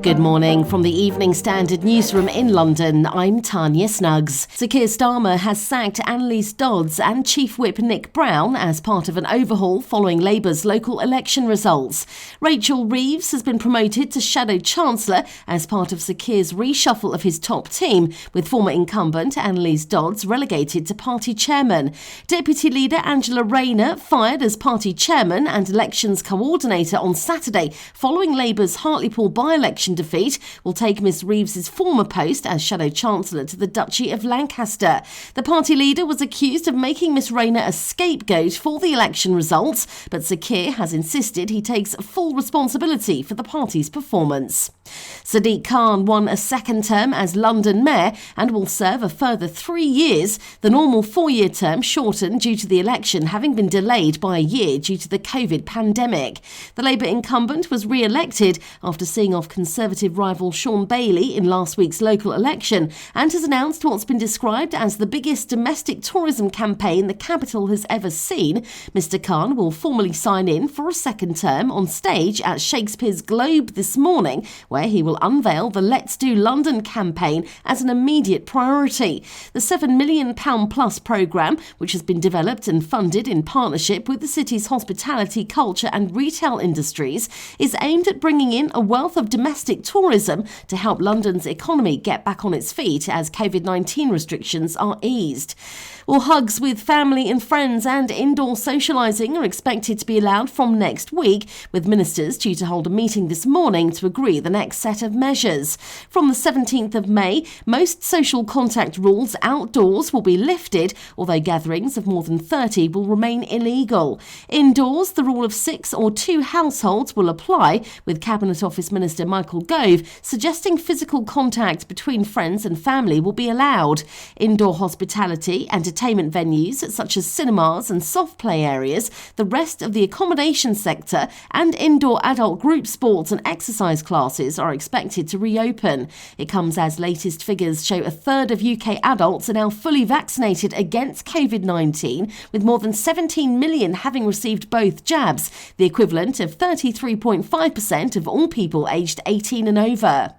Good morning from the Evening Standard newsroom in London. I'm Tanya Snuggs. Sir Keir Starmer has sacked Anneliese Dodds and Chief Whip Nick Brown as part of an overhaul following Labour's local election results. Ms Reeves has been promoted to Shadow Chancellor as part of Sir Keir's reshuffle of his top team, with former incumbent Anneliese Dodds relegated to party chairman. Deputy Leader Angela Rayner fired as party chairman and elections coordinator on Saturday following Labour's Hartlepool by-election defeat, will take Ms Reeves' former post as Shadow Chancellor to the Duchy of Lancaster. The party leader was accused of making Ms Rayner a scapegoat for the election results, but Sir Keir has insisted he takes full responsibility for the party's performance. Sadiq Khan won a second term as London Mayor and will serve a further 3 years, the normal 4-year term shortened due to the election having been delayed by a year due to the COVID pandemic. The Labour incumbent was re-elected after seeing off Conservative rival Shaun Bailey in last week's local election and has announced what's been described as the biggest domestic tourism campaign the capital has ever seen. Mr Khan will formally sign in for a second term on stage at Shakespeare's Globe this morning, where he will unveil the Let's Do London campaign as an immediate priority. The £7 million plus programme, which has been developed and funded in partnership with the city's hospitality, culture and retail industries, is aimed at bringing in a wealth of domestic tourism to help London's economy get back on its feet as COVID-19 restrictions are eased. Well, hugs with family and friends and indoor socialising are expected to be allowed from next week, with ministers due to hold a meeting this morning to agree the next set of measures. From the 17th of May, most social contact rules outdoors will be lifted, although gatherings of more than 30 will remain illegal. Indoors, the rule of 6 or 2 households will apply, with Cabinet Office Minister Michael Gove suggesting physical contact between friends and family will be allowed. Indoor hospitality, entertainment venues such as cinemas and soft play areas, the rest of the accommodation sector and indoor adult group sports and exercise classes are expected to reopen. It comes as latest figures show a third of UK adults are now fully vaccinated against COVID-19, with more than 17 million having received both jabs, the equivalent of 33.5% of all people aged 18 and over.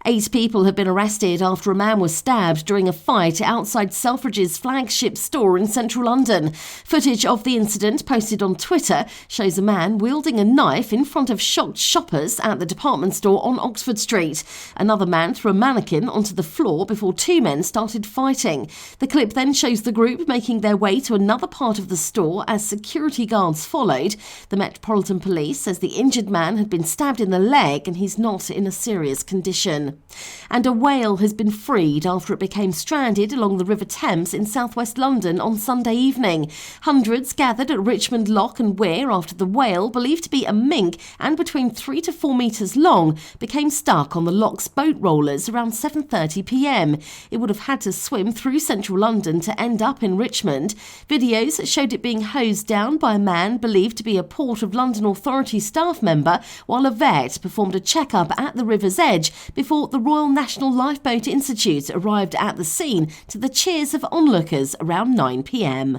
8 people have been arrested after a man was stabbed during a fight outside Selfridges' flagship store in central London. Footage of the incident posted on Twitter shows a man wielding a knife in front of shocked shoppers at the department store on Oxford Street. Another man threw a mannequin onto the floor before 2 men started fighting. The clip then shows the group making their way to another part of the store as security guards followed. The Metropolitan Police says the injured man had been stabbed in the leg and he's not in a serious condition. And a whale has been freed after it became stranded along the River Thames in southwest London on Sunday evening. Hundreds gathered at Richmond Lock and Weir after the whale, believed to be a mink and between 3 to 4 metres long, became stuck on the lock's boat rollers around 7:30 p.m. It would have had to swim through central London to end up in Richmond. Videos showed it being hosed down by a man believed to be a Port of London Authority staff member, while a vet performed a check-up at the river's edge before the Royal National Lifeboat Institute arrived at the scene to the cheers of onlookers around 9 p.m.